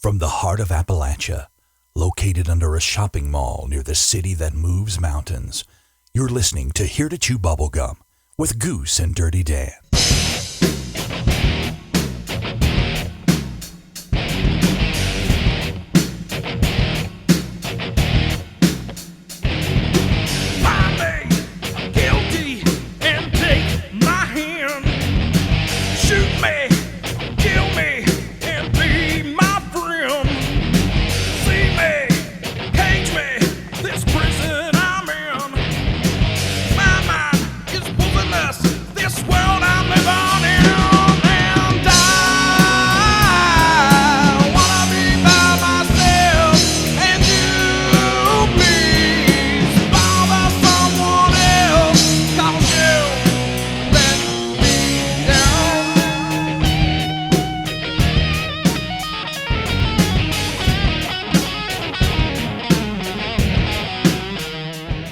From the heart of Appalachia, located under a shopping mall near the city that moves mountains, you're listening to Here to Chew Bubblegum with Goose and Dirty Dan.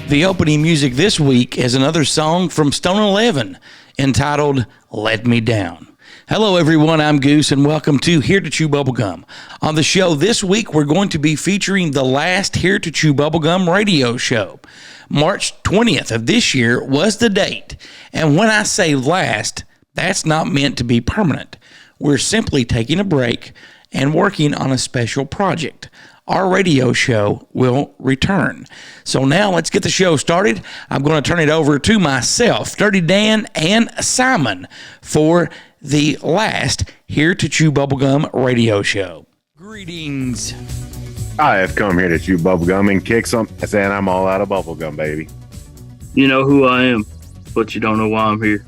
The opening music this week is another song from Stone 11 entitled Let Me Down. Hello, everyone. I'm Goose, and welcome to Here to Chew Bubblegum. On the show this week, we're going to be featuring the last Here to Chew Bubblegum radio show. March 20th of this year was the date. And when I say last, that's not meant to be permanent. We're simply taking a break and working on a special project. Our radio show will return. So now let's get the show started. I'm going to turn it over to myself, Dirty Dan, and Simon for the last Here to Chew Bubblegum radio show. Greetings. I have come here to chew bubblegum and kick some ass, and I'm all out of bubblegum, baby. You know who I am, but you don't know why I'm here.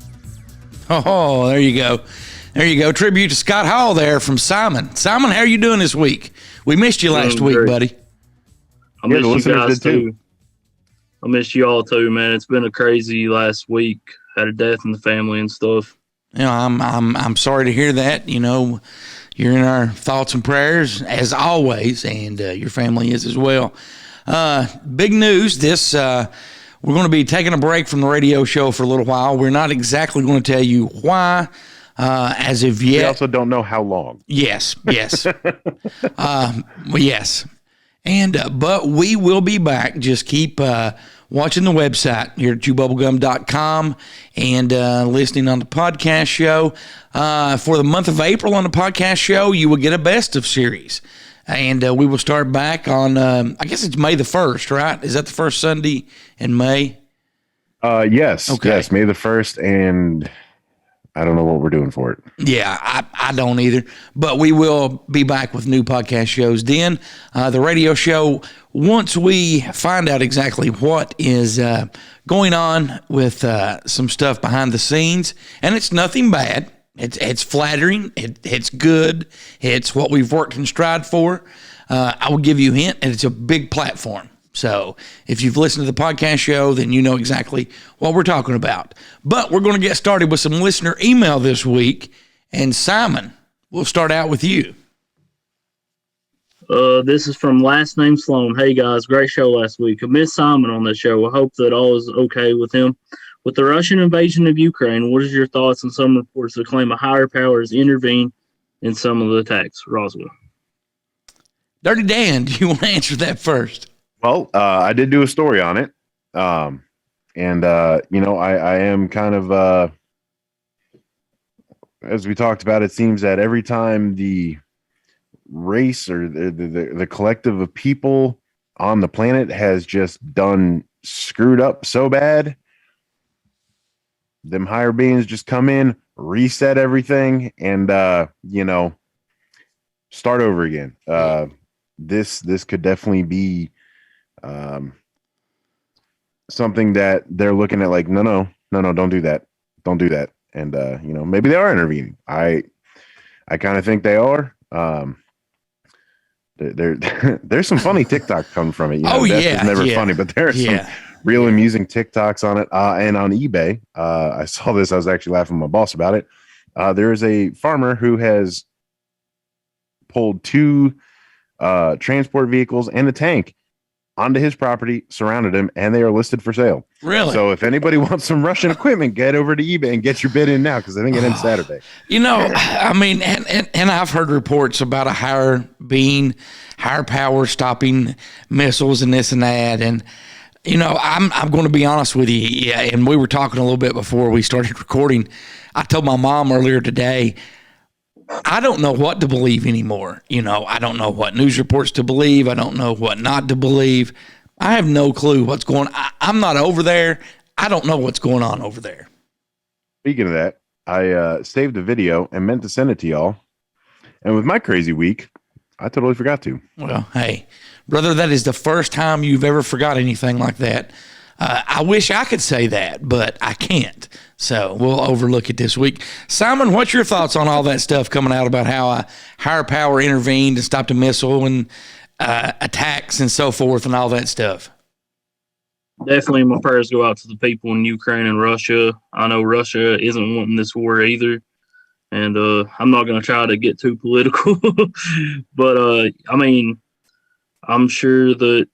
Oh, there you go. There you go. Tribute to Scott Hall there from Simon. Simon, how are you doing this week? We missed you last week, buddy. I missed you guys too. I missed you all too, man. It's been a crazy last week. Had a death in the family and stuff. You know, I'm sorry to hear that. You know, you're in our thoughts and prayers as always, and your family is as well. Big news. We're going to be taking a break from the radio show for a little while. We're not exactly going to tell you why. As of yet, we also don't know how long. Yes. Yes. And, but we will be back. Just keep, watching the website here at chewbubblegum.com and, listening on the podcast show. For the month of April on the podcast show, you will get a best of series. And, we will start back on, I guess it's May the 1st, right? Is that the first Sunday in May? Yes. Okay. Yes. May the 1st. And I don't know what we're doing for it. Yeah, I don't either. But we will be back with new podcast shows then. The radio show, once we find out exactly what is going on with some stuff behind the scenes, and it's nothing bad. It's flattering. It's good. It's what we've worked and strived for. I will give you a hint, and it's a big platform. So if you've listened to the podcast show, then you know exactly what we're talking about. But we're going to get started with some listener email this week. And Simon, we'll start out with you. This is from Last Name Sloan. Hey, guys, great show last week. I missed Simon on the show. I hope that all is okay with him. With the Russian invasion of Ukraine, what is your thoughts on some reports that claim a higher power has intervened in some of the attacks? Roswell. Dirty Dan, do you want to answer that first? Well, I did do a story on it. I am kind of, as we talked about, it seems that every time the race or the collective of people on the planet has just done screwed up so bad, them higher beings just come in, reset everything, and, start over again. This could definitely be something that they're looking at like, no, don't do that. And, maybe they are intervening. I kind of think they are. There's some funny TikTok coming from it. It's never funny, but there's some real amusing TikToks on it. And on eBay, I saw this. I was actually laughing at my boss about it. There is a farmer who has pulled two transport vehicles and a tank onto his property, surrounded him, and they are listed for sale. Really? So if anybody wants some Russian equipment, get over to eBay and get your bid in now, because I think it ends Saturday. I mean, and I've heard reports about a higher power stopping missiles and this and that. And, I'm going to be honest with you. Yeah. And we were talking a little bit before we started recording. I told my mom earlier today, I don't know what to believe anymore. I don't know what news reports to believe. I don't know what not to believe. I have no clue what's going on. I'm not over there. I don't know what's going on over there. Speaking of that, I saved a video and meant to send it to y'all. And with my crazy week, I totally forgot to. Well, hey, brother, that is the first time you've ever forgot anything like that. I wish I could say that, but I can't. So we'll overlook it this week. Simon, what's your thoughts on all that stuff coming out about how a higher power intervened and stopped a missile and attacks and so forth and all that stuff? Definitely my prayers go out to the people in Ukraine and Russia. I know Russia isn't wanting this war either. And I'm not going to try to get too political. But, I mean, I'm sure that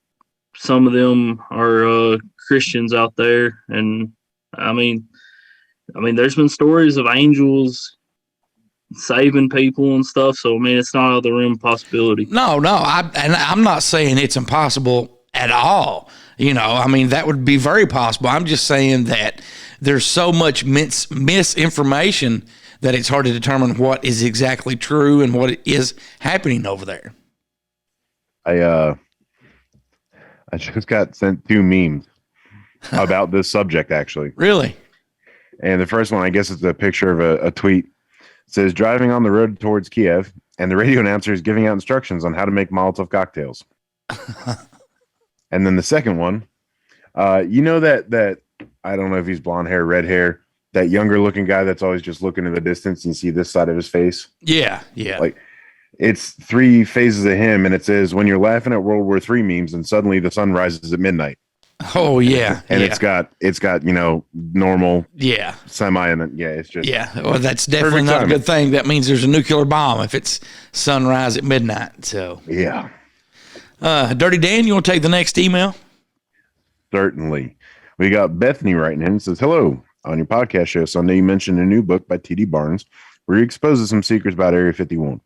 some of them are Christians out there. And, I mean, there's been stories of angels saving people and stuff. So, I mean, it's not out of the realm of possibility. No, I'm not saying it's impossible at all. I mean, that would be very possible. I'm just saying that there's so much misinformation that it's hard to determine what is exactly true and what is happening over there. I just got sent 2 memes about this subject, actually. Really? And the first one, I guess, is a picture of a tweet. It says, driving on the road towards Kiev, and the radio announcer is giving out instructions on how to make Molotov cocktails. And then the second one, that I don't know if he's blonde hair, red hair, that younger looking guy that's always just looking in the distance and you see this side of his face. Yeah. Like, it's 3 phases of him, and it says, when you're laughing at World War III memes and suddenly the sun rises at midnight. Oh yeah. And it's got normal, semi, and then it's just well, that's definitely not a good thing. That means there's a nuclear bomb if it's sunrise at midnight. So Dirty Dan, you want to take the next email? Certainly. We got Bethany writing in and says, hello. On your podcast show Sunday, you mentioned a new book by T.D. Barnes where he exposes some secrets about Area 51.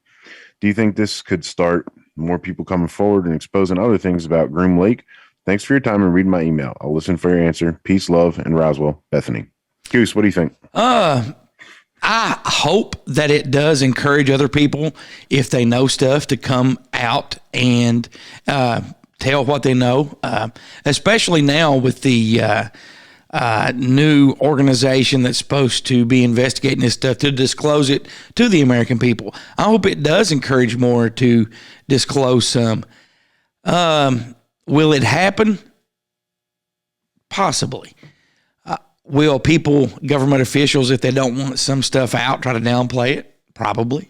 Do you think this could start more people coming forward and exposing other things about Groom Lake? Thanks for your time and reading my email. I'll listen for your answer. Peace, love, and Roswell. Bethany. Goose, what do you think? I hope that it does encourage other people, if they know stuff, to come out and tell what they know, especially now with the new organization that's supposed to be investigating this stuff, to disclose it to the American people. I hope it does encourage more to disclose some. Will it happen? Possibly. Will people, government officials, if they don't want some stuff out, try to downplay it? Probably.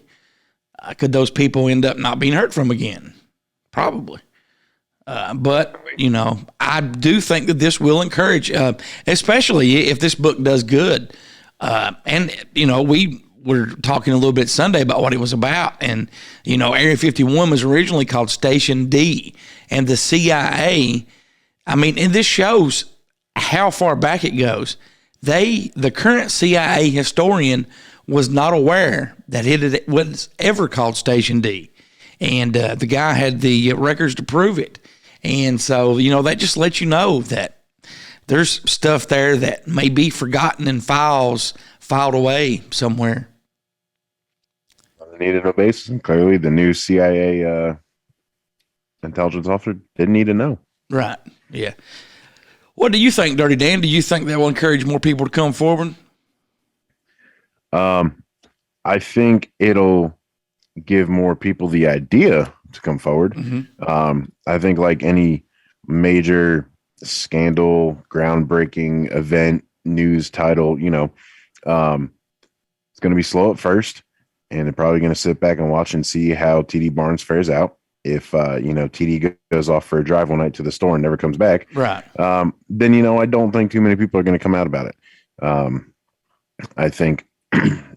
Could those people end up not being heard from again? Probably. But, I do think that this will encourage, especially if this book does good. We were talking a little bit Sunday about what it was about. And, Area 51 was originally called Station D. And the CIA, and this shows how far back it goes. The current CIA historian was not aware that it was ever called Station D. And the guy had the records to prove it. And so, that just lets you know that there's stuff there that may be forgotten in files filed away somewhere. On a need to know basis, and clearly the new CIA intelligence officer didn't need to know. Right. Yeah. What do you think, Dirty Dan? Do you think that will encourage more people to come forward? I think it'll give more people the idea to come forward. Mm-hmm. I think like any major scandal, groundbreaking event, news title, it's going to be slow at first, and they're probably going to sit back and watch and see how TD Barnes fares out. If, TD goes off for a drive one night to the store and never comes back. Right. Then, I don't think too many people are going to come out about it. I think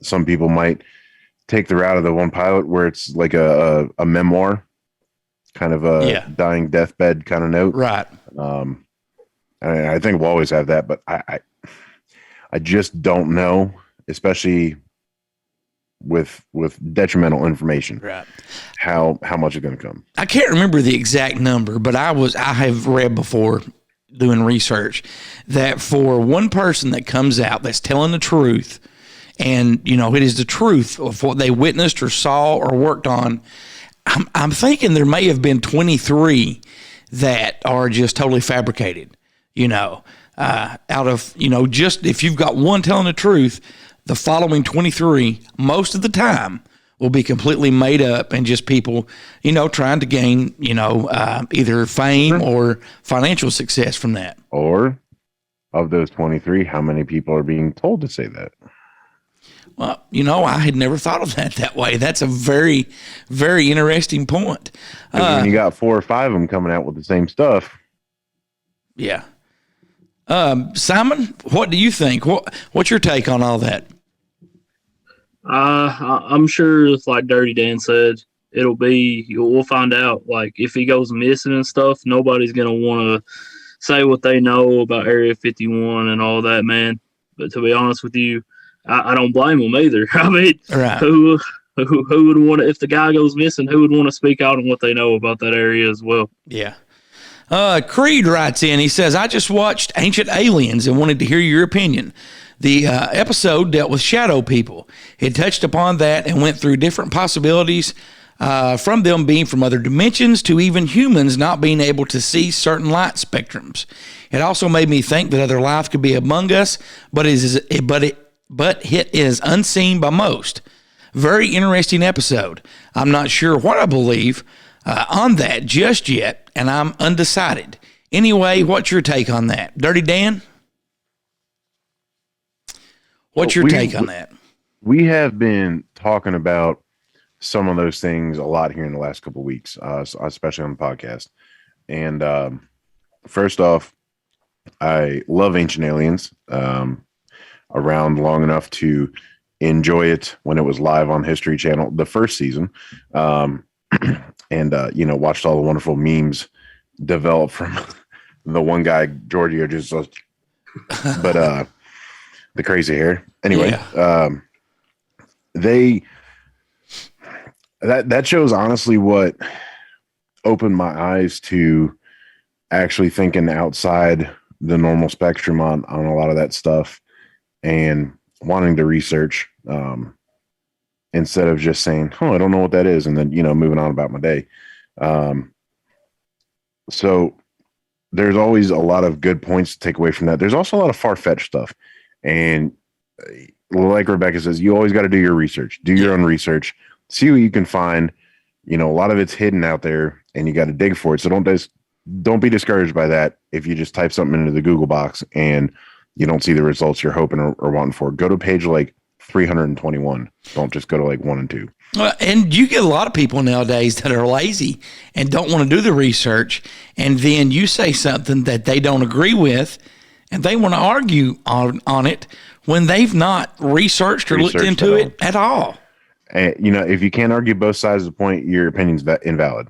some people might take the route of the one pilot where it's like a memoir kind of a dying deathbed kind of note. Right. I think we'll always have that, but I just don't know, especially with detrimental information, right? How much is going to come? I can't remember the exact number, but I have read before doing research that for one person that comes out that's telling the truth, and it is the truth of what they witnessed or saw or worked on, I'm thinking there may have been 23 that are just totally fabricated. Out of just if you've got one telling the truth, the following 23 most of the time will be completely made up and just people, trying to gain, either fame or financial success from that. Or of those 23, how many people are being told to say that? Well, I had never thought of that way. That's a very, very interesting point. When you got 4 or 5 of them coming out with the same stuff. Yeah. Simon, what do you think? What's your take on all that? I'm sure, like Dirty Dan said, we'll find out. Like if he goes missing and stuff, nobody's gonna want to say what they know about Area 51 and all that, man. But to be honest with you, I don't blame them either. I mean, right. who would want to, if the guy goes missing, who would want to speak out on what they know about that area as well? Yeah. Creed writes in, he says, I just watched Ancient Aliens and wanted to hear your opinion. The episode dealt with shadow people. It touched upon that and went through different possibilities, from them being from other dimensions to even humans not being able to see certain light spectrums. It also made me think that other life could be among us, but it is unseen by most. Very interesting episode. I'm not sure what I believe on that just yet, and I'm undecided. Anyway, what's your take on that? Dirty Dan? What's your take on that? We have been talking about some of those things a lot here in the last couple of weeks, especially on the podcast. And first off, I love Ancient Aliens. Around long enough to enjoy it when it was live on History Channel, the first season. And watched all the wonderful memes develop from the one guy, Giorgio, but the crazy hair. Anyway, that shows honestly what opened my eyes to actually thinking outside the normal spectrum on a lot of that stuff and wanting to research instead of just saying, oh, I don't know what that is. And then, moving on about my day. So there's always a lot of good points to take away from that. There's also a lot of far-fetched stuff. And like Rebecca says, you always got to do your research, do your own research, see what you can find. A lot of it's hidden out there and you got to dig for it. So don't be discouraged by that. If you just type something into the Google box and you don't see the results you're hoping or wanting for, go to page like 321. Don't just go to like 1 and 2. And you get a lot of people nowadays that are lazy and don't want to do the research. And then you say something that they don't agree with and they want to argue on it when they've not researched or looked into it at all. And, if you can't argue both sides of the point, your opinion's invalid.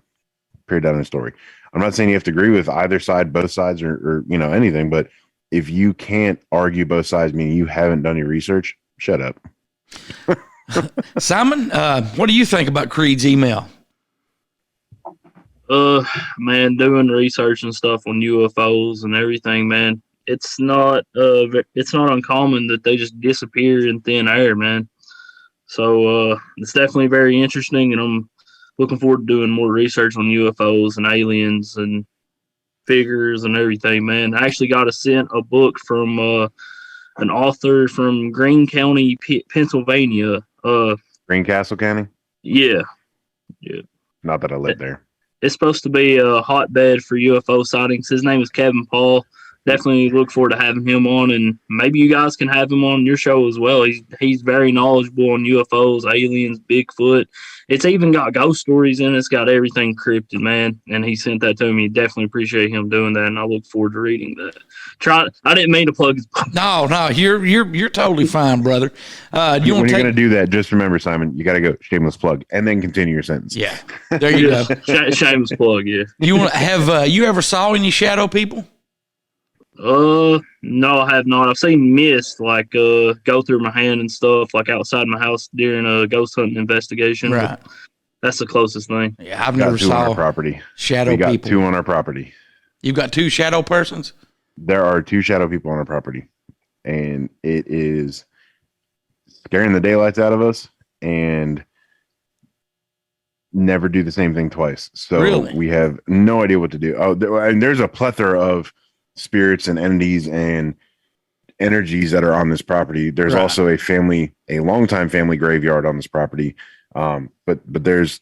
Period. Down in the story. I'm not saying you have to agree with either side, both sides, or anything, but if you can't argue both sides, meaning you haven't done your research, shut up. Simon, what do you think about Creed's email? Man, doing research and stuff on UFOs and everything, man, it's not uncommon that they just disappear in thin air, man. So it's definitely very interesting, and I'm looking forward to doing more research on UFOs and aliens and figures and everything, man. I actually got sent a book from an author from Greene County, Pennsylvania. Greencastle County? Yeah. Not that I live there. It's supposed to be a hotbed for UFO sightings. His name is Kevin Paul, definitely look forward to having him on, and maybe you guys can have him on your show as well. He's very knowledgeable on UFOs, aliens, Bigfoot. It's even got ghost stories in it. It's got everything cryptid, man. And he sent that to me. Definitely appreciate him doing that, and I look forward to reading that. I didn't mean to plug his book. No, you're totally fine, brother. When you're going to do that, just remember, Simon, you got to go shameless plug and then continue your sentence. Yeah, there you go. Shameless plug. Yeah. You want to have you ever saw any shadow people? No, I have not. I've seen mist go through my hand and stuff like outside my house during a ghost hunting investigation. Right. That's the closest thing. Yeah, I've never saw on our property. Shadow we got people. 2 on our property. You've got 2 shadow persons? There are 2 shadow people on our property, and it is scaring the daylights out of us, and never do the same thing twice. So really? We have no idea what to do. And there's a plethora of spirits and entities and energies that are on this property. There's also a longtime family graveyard on this property. But there's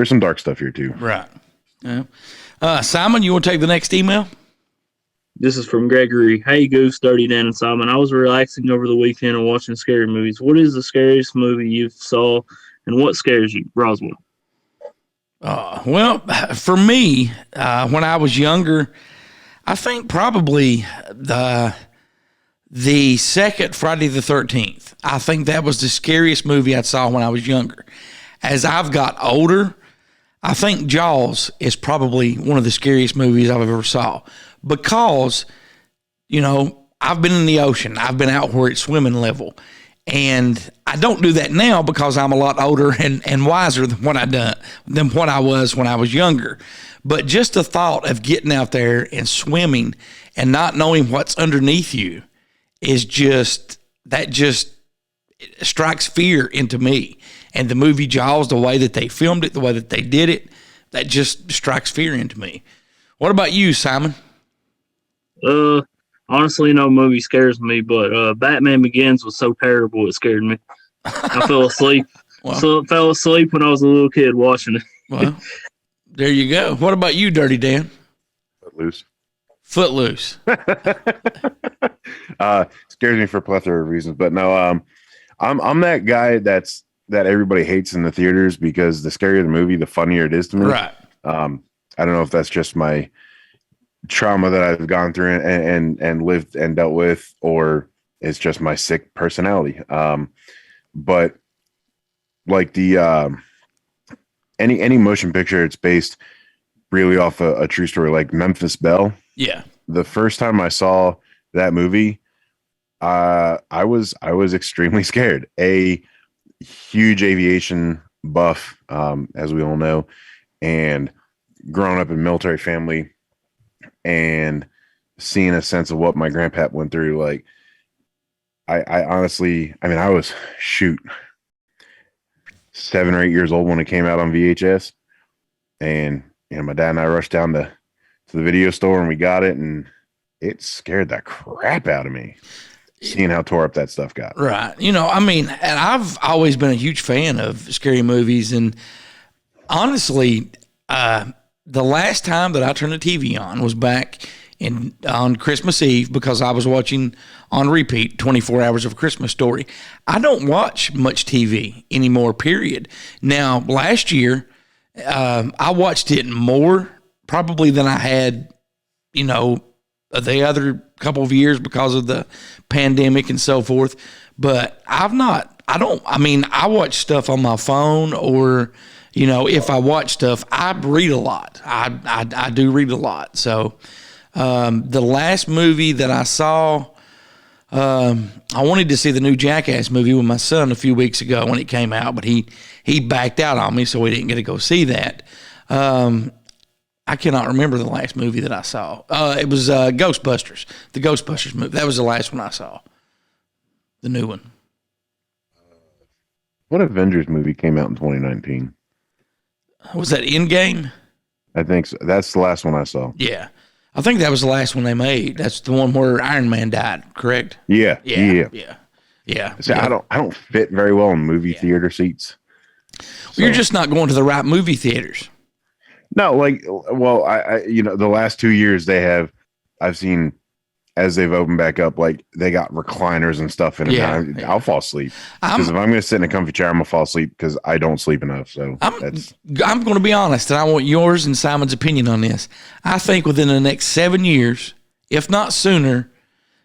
some dark stuff here too. Right. Yeah. Simon, you want to take the next email? This is from Gregory. Hey, Goose, Dirty Dan, and Simon. I was relaxing over the weekend and watching scary movies. What is the scariest movie you saw, and what scares you, Roswell? Well, for me, when I was younger, I think probably the second Friday the 13th. I think that was the scariest movie I saw when I was younger. As I've got older, I think Jaws is probably one of the scariest movies I've ever saw because, I've been in the ocean. I've been out where it's swimming level. And I don't do that now because I'm a lot older and wiser than what I was when I was younger. But just the thought of getting out there and swimming and not knowing what's underneath you is just strikes fear into me. And the movie Jaws, the way that they filmed it, the way that they did it, that just strikes fear into me. What about you, Simon? Honestly, no movie scares me, but Batman Begins was so terrible it scared me. I fell asleep. Fell asleep when I was a little kid watching it. Well, there you go. What about you, Dirty Dan? Footloose. Scares me for a plethora of reasons, but no, I'm that guy that everybody hates in the theaters because the scarier the movie, the funnier it is to me. Right. I don't know if that's just my trauma that I've gone through and lived and dealt with, or it's just my sick personality. But like the any motion picture, it's based really off a true story, like Memphis Belle. Yeah. The first time I saw that movie, I was extremely scared. A huge aviation buff, as we all know, and growing up in a military family and seeing a sense of what my grandpa went through. Like I honestly, I was 7 or 8 years old when it came out on VHS, and my dad and I rushed down to the video store and we got it, and it scared the crap out of me seeing how tore up that stuff got. Right. And I've always been a huge fan of scary movies, and honestly, the last time that I turned the TV on was back on Christmas Eve because I was watching on repeat 24 Hours of a Christmas Story. I don't watch much TV anymore, period. Now, last year, I watched it more probably than I had, the other couple of years because of the pandemic and so forth. But I watch stuff on my phone, or, if I watch stuff, I read a lot. I do read a lot. So, the last movie that I saw, I wanted to see the new Jackass movie with my son a few weeks ago when it came out, but he backed out on me, so we didn't get to go see that. I cannot remember the last movie that I saw. It was Ghostbusters, the Ghostbusters movie. That was the last one I saw, the new one. What Avengers movie came out in 2019? Was that Endgame? I think so. That's the last one I saw. Yeah. I think that was the last one they made. That's the one where Iron Man died, correct? Yeah. See, I don't fit very well in movie theater seats. So. You're just not going to the right movie theaters. No, I the last 2 years I've seen as they've opened back up, like they got recliners and stuff in it. I'll fall asleep because if I'm going to sit in a comfy chair, I'm going to fall asleep because I don't sleep enough. So I'm going to be honest, and I want yours and Simon's opinion on this. I think within the next 7 years, if not sooner,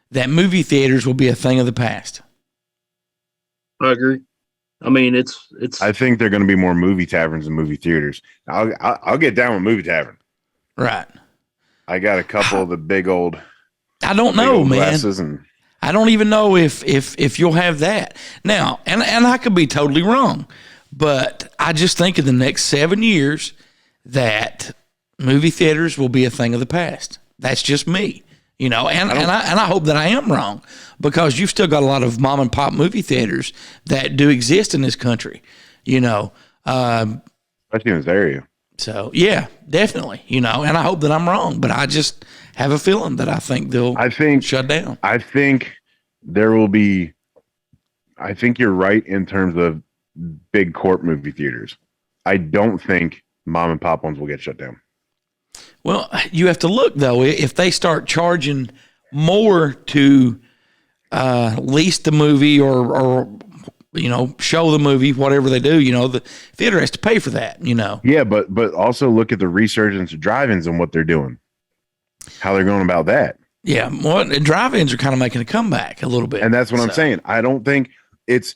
that movie theaters will be a thing of the past. I agree. I mean, it's. I think they're going to be more movie taverns than movie theaters. I'll get down with movie tavern. Right. I got a couple of the big old. I don't know, man. I don't even know if you'll have that now, and I could be totally wrong, but I just think in the next 7 years that movie theaters will be a thing of the past. That's just me, and I hope that I am wrong, because you've still got a lot of mom and pop movie theaters that do exist in this country, especially in this area. So yeah, definitely, and I hope that I'm wrong, but I just have a feeling that I think they'll shut down. I think there will be. I think you're right in terms of big corp movie theaters. I don't think mom and pop ones will get shut down. Well, you have to look though. If they start charging more to lease the movie or show the movie, whatever they do, the theater has to pay for that, Yeah, but also look at the resurgence of drive-ins and what they're doing, how they're going about that. Yeah, well, drive-ins are kind of making a comeback a little bit. And that's what I'm saying. I don't think it's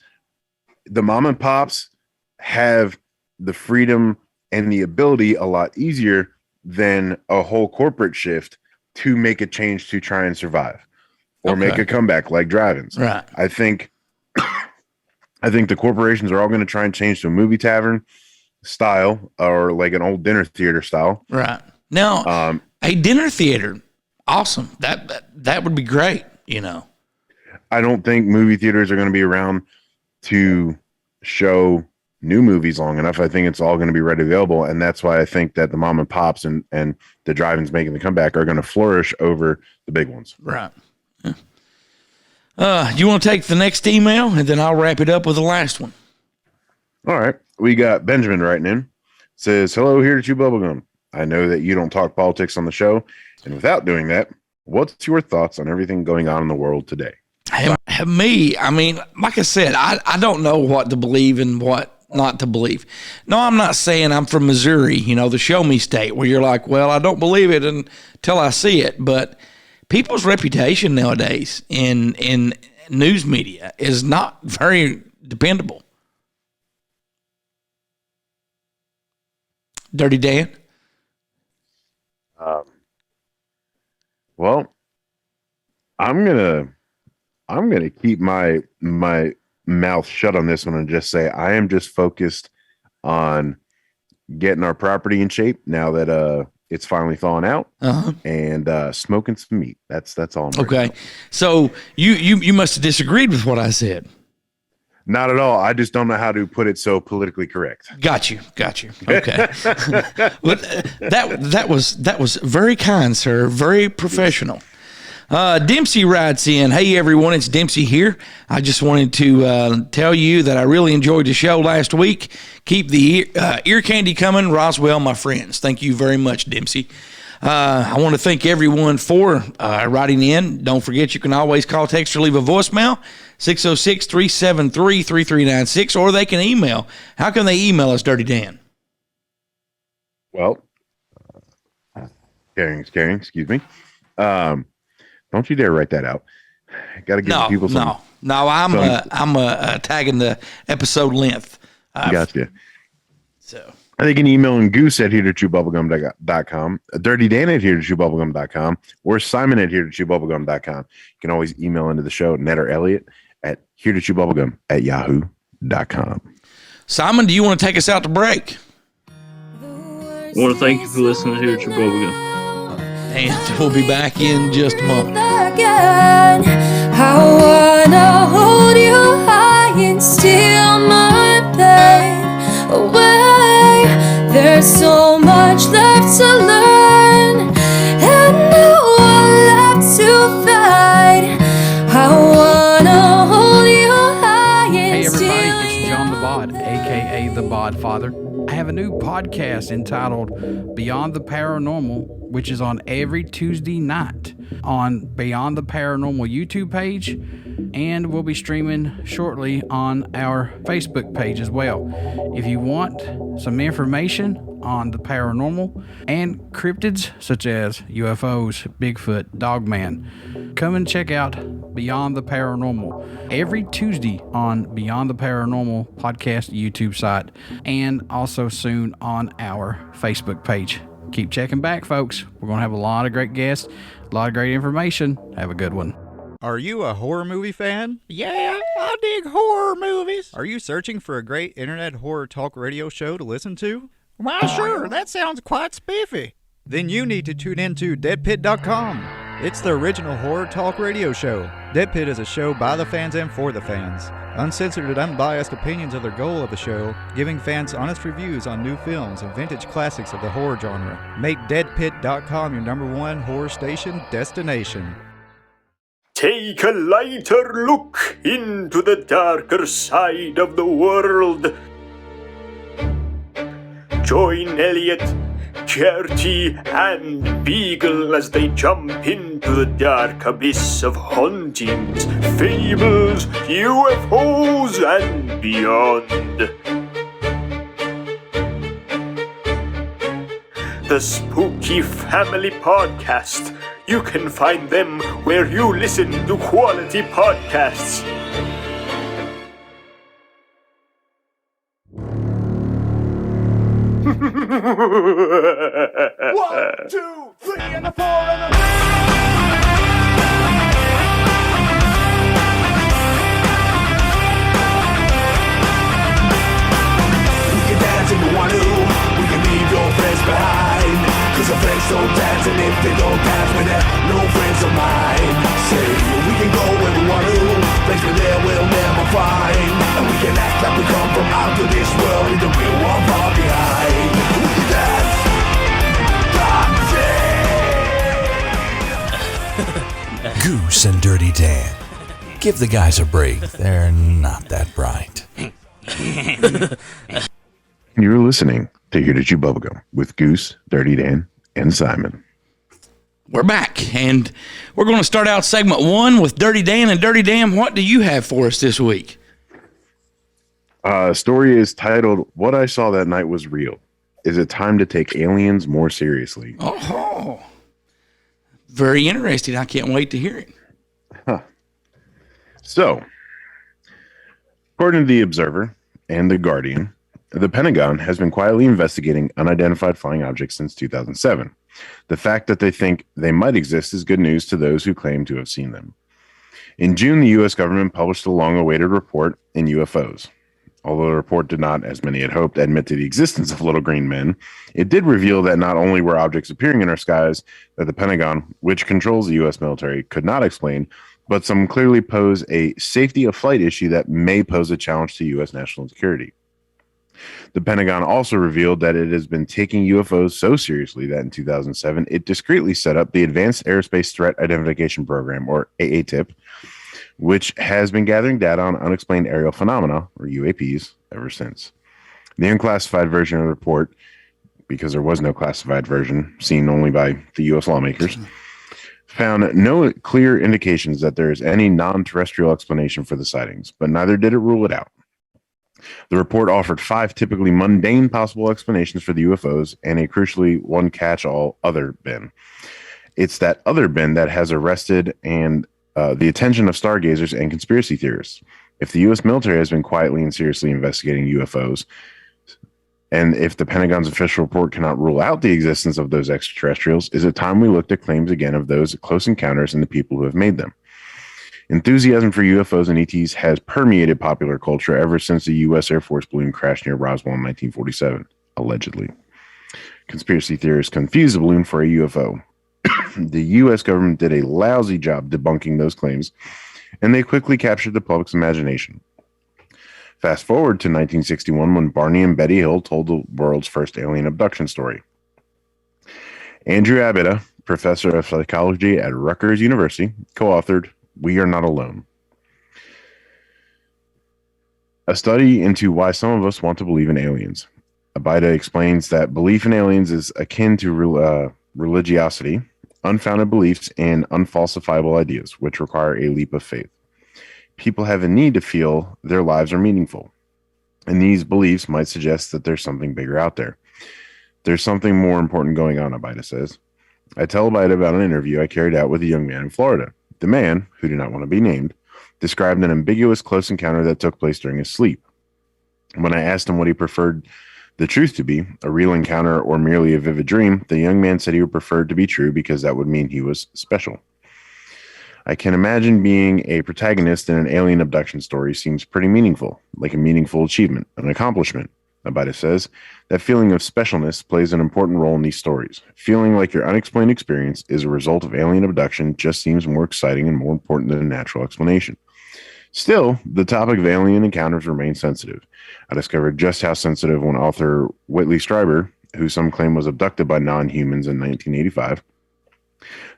the mom and pops have the freedom and the ability a lot easier than a whole corporate shift to make a change to try and survive or make a comeback like drive-ins. Right. I think the corporations are all going to try and change to a movie tavern style or like an old dinner theater style. Right. Now, a dinner theater, awesome. That would be great, I don't think movie theaters are going to be around to show new movies long enough. I think it's all going to be ready available. And that's why I think that the mom and pops and the drive-ins making the comeback are going to flourish over the big ones. Right. Yeah. You want to take the next email, and then I'll wrap it up with the last one. All right. We got Benjamin writing in. Says, hello, here to Chew Bubblegum. I know that you don't talk politics on the show, and without doing that, what's your thoughts on everything going on in the world today? Me, I mean, like I said, I don't know what to believe and what not to believe. No, I'm not saying I'm from Missouri, the show me state, where you're like, well, I don't believe it until I see it, but people's reputation nowadays in news media is not very dependable. Dirty Dan? Well, I'm gonna keep my mouth shut on this one and just say I am just focused on getting our property in shape now that it's finally thawing out, and smoking some meat. That's all. Okay, so you must have disagreed with what I said. Not at all. I just don't know how to put it so politically correct. Got you. Okay, but that was very kind, sir. Very professional. Dempsey writes in, hey everyone, it's Dempsey here. I just wanted to tell you that I really enjoyed the show last week. Keep the ear candy coming, Roswell, my friends. Thank you very much, Dempsey. I want to thank everyone for writing in. Don't forget you can always call, text, or leave a voicemail, 606-373-3396, or they can email. How can they email us, Dirty Dan? Well, caring, excuse me. Don't you dare write that out. Got to give people some. No. I'm tagging the episode length. Gotcha. So they can email in goose@heretotchewbubblegum.com, Dirty Dan @heretotchewbubblegum.com, or Simon @heretotchewbubblegum.com. You can always email into the show, Ned or Elliot @heretotchewbubblegum@yahoo.com. Simon, do you want to take us out to break? I want to thank you for listening to Here at Chew Bubblegum. And we'll be back in just a moment. Again, I wanna hold you high and steal my pain away. There's so much left to learn and no one left to fight. I wanna hold you high and Hey everybody, steal it's John the Bod, aka the Bodfather. I have an new podcast entitled Beyond the Paranormal, which is on every Tuesday night on Beyond the Paranormal YouTube page, and we'll be streaming shortly on our Facebook page as well. If you want some information on the paranormal and cryptids such as UFOs, Bigfoot, Dogman, come and check out Beyond the Paranormal every Tuesday on Beyond the Paranormal podcast YouTube site, and also soon on our Facebook page. Keep checking back, folks. We're going to have a lot of great guests, a lot of great information. Have a good one. Are you a horror movie fan? Yeah, I dig horror movies. Are you searching for a great internet horror talk radio show to listen to? Why, sure, that sounds quite spiffy. Then you need to tune into deadpit.com. It's the original horror talk radio show. Dead Pit is a show by the fans and for the fans. Uncensored and unbiased opinions are the goal of the show, giving fans honest reviews on new films and vintage classics of the horror genre. Make deadpit.com your #1 horror station destination. Take a lighter look into the darker side of the world. Join Elliot, Gertie, and Beagle as they jump into the dark abyss of hauntings, fables, UFOs, and beyond. The Spooky Family Podcast. You can find them where you listen to quality podcasts. 1, 2, 3, and a 4, and a... If you want to, we can leave your friends behind. Cause our friends don't dance, and if they don't dance, well, they're no friends of mine. Say, we can go where we want to, place we're there we'll never find. And we can act like we come from out of this world, leave the real one far behind. We can dance, Goose and Dirty Dan. Give the guys a break. They're not that bright. You're listening to Here to Chew Bubblegum with Goose, Dirty Dan, and Simon. We're back, and we're going to start out segment 1 with Dirty Dan. And Dirty Dan, what do you have for us this week? Story is titled, What I Saw That Night Was Real. Is it time to take aliens more seriously? Oh, very interesting. I can't wait to hear it. Huh. So, according to The Observer and The Guardian, the Pentagon has been quietly investigating unidentified flying objects since 2007. The fact that they think they might exist is good news to those who claim to have seen them. In June, the U.S. government published a long-awaited report in UFOs. Although the report did not, as many had hoped, admit to the existence of little green men, it did reveal that not only were objects appearing in our skies that the Pentagon, which controls the U.S. military, could not explain, but some clearly pose a safety of flight issue that may pose a challenge to U.S. national security. The Pentagon also revealed that it has been taking UFOs so seriously that in 2007, it discreetly set up the Advanced Aerospace Threat Identification Program, or AATIP, which has been gathering data on unexplained aerial phenomena, or UAPs, ever since. The unclassified version of the report, because there was no classified version seen only by the U.S. lawmakers, found no clear indications that there is any non-terrestrial explanation for the sightings, but neither did it rule it out. The report offered 5 typically mundane possible explanations for the UFOs and a crucially one catch-all other bin. It's that other bin that has arrested and the attention of stargazers and conspiracy theorists. If the U.S. military has been quietly and seriously investigating UFOs, and if the Pentagon's official report cannot rule out the existence of those extraterrestrials, is it time we looked at claims again of those close encounters and the people who have made them? Enthusiasm for UFOs and ETs has permeated popular culture ever since the U.S. Air Force balloon crashed near Roswell in 1947, allegedly. Conspiracy theorists confused the balloon for a UFO. The U.S. government did a lousy job debunking those claims, and they quickly captured the public's imagination. Fast forward to 1961 when Barney and Betty Hill told the world's first alien abduction story. Andrew Abita, professor of psychology at Rutgers University, co-authored We Are Not Alone, a study into why some of us want to believe in aliens. Abida explains that belief in aliens is akin to religiosity, unfounded beliefs, and unfalsifiable ideas, which require a leap of faith. People have a need to feel their lives are meaningful, and these beliefs might suggest that there's something bigger out there. There's something more important going on, Abida says. I tell Abida about an interview I carried out with a young man in Florida. The man, who did not want to be named, described an ambiguous close encounter that took place during his sleep. When I asked him what he preferred the truth to be, a real encounter or merely a vivid dream, the young man said he would prefer it to be true because that would mean he was special. I can imagine being a protagonist in an alien abduction story seems pretty meaningful, like a meaningful achievement, an accomplishment. Abida says that feeling of specialness plays an important role in these stories. Feeling like your unexplained experience is a result of alien abduction just seems more exciting and more important than a natural explanation. Still, the topic of alien encounters remains sensitive. I discovered just how sensitive when author Whitley Strieber, who some claim was abducted by non-humans in 1985,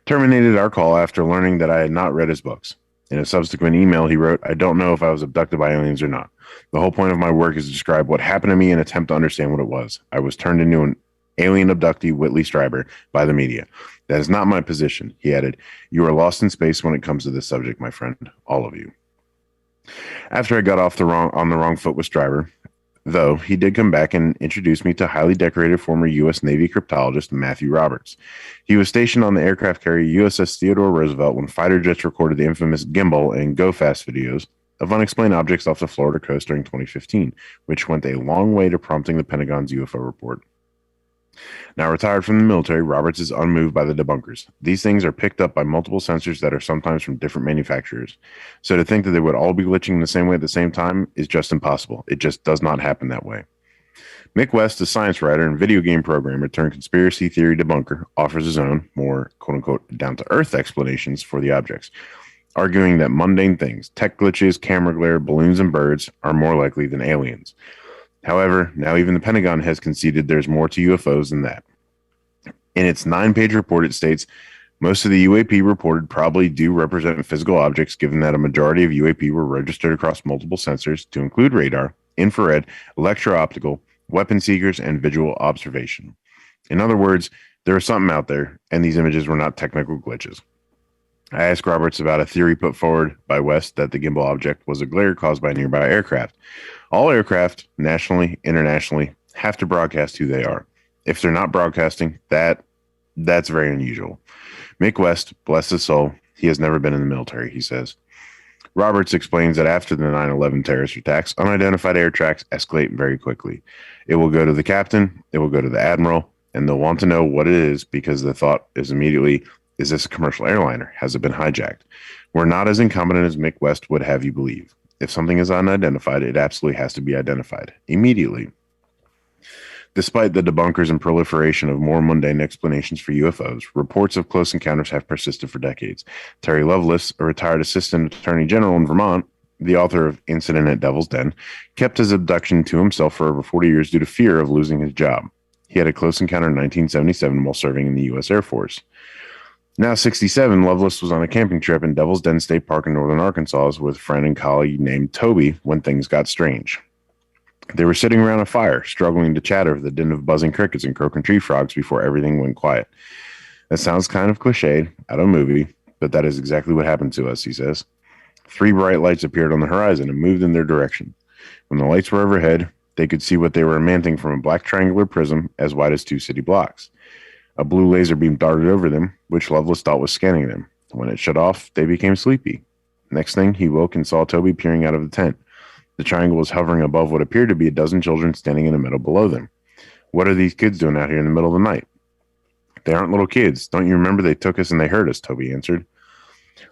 terminated our call after learning that I had not read his books. In a subsequent email, he wrote, I don't know if I was abducted by aliens or not. The whole point of my work is to describe what happened to me and attempt to understand what it was. I was turned into an alien abductee, Whitley Strieber, by the media. That is not my position, he added. You are lost in space when it comes to this subject, my friend. All of you. After I got on the wrong foot with Strieber, though, he did come back and introduce me to highly decorated former U.S. Navy cryptologist Matthew Roberts. He was stationed on the aircraft carrier USS Theodore Roosevelt when fighter jets recorded the infamous gimbal and Go Fast videos of unexplained objects off the Florida coast during 2015, which went a long way to prompting the Pentagon's UFO report. Now retired from the military, Roberts is unmoved by the debunkers. These things are picked up by multiple sensors that are sometimes from different manufacturers. So to think that they would all be glitching in the same way at the same time is just impossible. It just does not happen that way. Mick West, a science writer and video game programmer turned conspiracy theory debunker, offers his own, more quote-unquote down-to-earth explanations for the objects, arguing that mundane things, tech glitches, camera glare, balloons, and birds are more likely than aliens. However, now even the Pentagon has conceded there's more to UFOs than that. In its 9-page report, it states, most of the UAP reported probably do represent physical objects, given that a majority of UAP were registered across multiple sensors to include radar, infrared, electro-optical, weapon seekers, and visual observation. In other words, there was something out there, and these images were not technical glitches. I asked Roberts about a theory put forward by West that the gimbal object was a glare caused by a nearby aircraft. All aircraft, nationally, internationally, have to broadcast who they are. If they're not broadcasting, that's very unusual. Mick West, bless his soul, he has never been in the military, he says. Roberts explains that after the 9/11 terrorist attacks, unidentified air traffic escalate very quickly. It will go to the captain, it will go to the admiral, and they'll want to know what it is because the thought is immediately, is this a commercial airliner? Has it been hijacked? We're not as incompetent as Mick West would have you believe. If something is unidentified, it absolutely has to be identified immediately. Despite the debunkers and proliferation of more mundane explanations for UFOs, reports of close encounters have persisted for decades. Terry Lovelace, a retired assistant attorney general in Vermont, the author of Incident at Devil's Den, kept his abduction to himself for over 40 years due to fear of losing his job. He had a close encounter in 1977 while serving in the U.S. Air Force. Now 67, Lovelace was on a camping trip in Devil's Den State Park in northern Arkansas with a friend and colleague named Toby when things got strange. They were sitting around a fire, struggling to chatter with the din of buzzing crickets and croaking tree frogs before everything went quiet. That sounds kind of cliched, out of a movie, but that is exactly what happened to us, he says. 3 bright lights appeared on the horizon and moved in their direction. When the lights were overhead, they could see what they were emanting from a black triangular prism as wide as 2 city blocks. A blue laser beam darted over them, which Lovelace thought was scanning them. When it shut off, they became sleepy. Next thing, he woke and saw Toby peering out of the tent. The triangle was hovering above what appeared to be a dozen children standing in the middle below them. What are these kids doing out here in the middle of the night? They aren't little kids. Don't you remember they took us and they hurt us, Toby answered.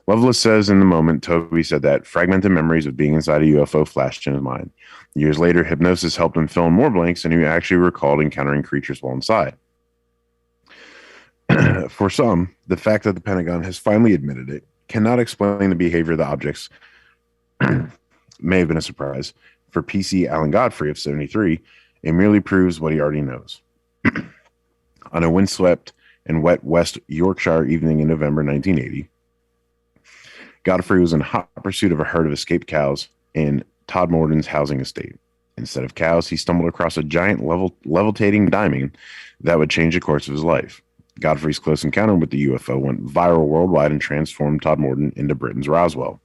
Lovelace says in the moment, Toby said that fragmented memories of being inside a UFO flashed in his mind. Years later, hypnosis helped him fill in more blanks, and he actually recalled encountering creatures while inside. For some, the fact that the Pentagon has finally admitted it cannot explain the behavior of the objects. May have been a surprise. For PC Alan Godfrey of 73, it merely proves what he already knows. On a windswept and wet West Yorkshire evening in November 1980, Godfrey was in hot pursuit of a herd of escaped cows in Todd Morden's housing estate. Instead of cows, he stumbled across a giant levitating diamond that would change the course of his life. Godfrey's close encounter with the UFO went viral worldwide and transformed Todd Morton into Britain's Roswell.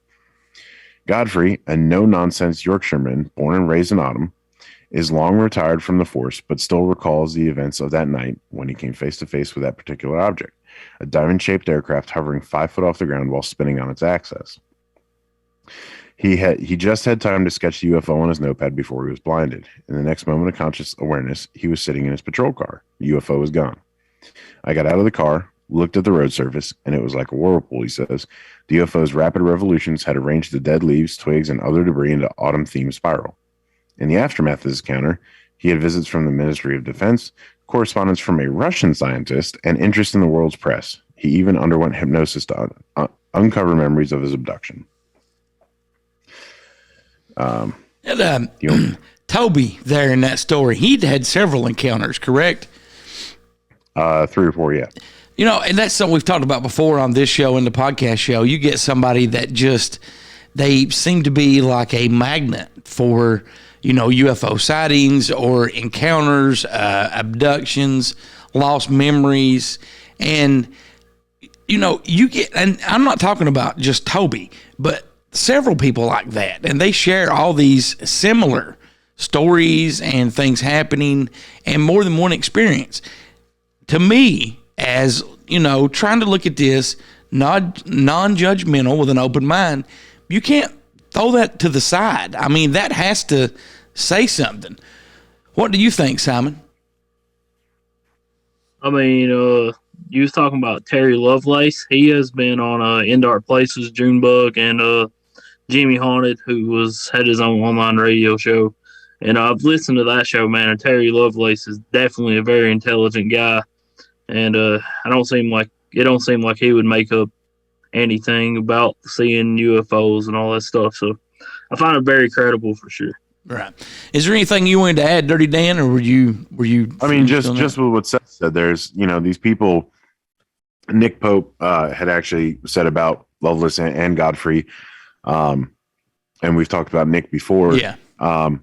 Godfrey, a no-nonsense Yorkshireman born and raised in Autumn, is long retired from the force, but still recalls the events of that night when he came face to face with that particular object, a diamond-shaped aircraft hovering 5 foot off the ground while spinning on its axis. He just had time to sketch the UFO on his notepad before he was blinded. In the next moment of conscious awareness, he was sitting in his patrol car. The UFO was gone. I got out of the car, looked at the road surface, and it was like a whirlpool, he says. The UFO's rapid revolutions had arranged the dead leaves, twigs, and other debris into autumn-themed spiral. In the aftermath of this encounter, he had visits from the Ministry of Defense, correspondence from a Russian scientist, and interest in the world's press. He even underwent hypnosis to uncover memories of his abduction. Toby there in that story, he'd had several encounters, correct? 3 or 4, yeah. You know, and that's something we've talked about before on this show and the podcast show. You get somebody that just, they seem to be like a magnet for, UFO sightings or encounters, abductions, lost memories. And, you get, and I'm not talking about just Toby, but several people like that. And they share all these similar stories and things happening and more than one experience. To me, as, trying to look at this non-judgmental with an open mind, you can't throw that to the side. I mean, that has to say something. What do you think, Simon? I mean, you was talking about Terry Lovelace. He has been on In Dark Places, Junebug, and Jimmy Haunted, who had his own online radio show. And I've listened to that show, man, and Terry Lovelace is definitely a very intelligent guy. And it don't seem like he would make up anything about seeing UFOs and all that stuff. So I find it very credible for sure. Right. Is there anything you wanted to add, Dirty Dan, or were you? I mean, just with what Seth said. There's these people. Nick Pope had actually said about Lovelace and Godfrey, and we've talked about Nick before. Yeah. A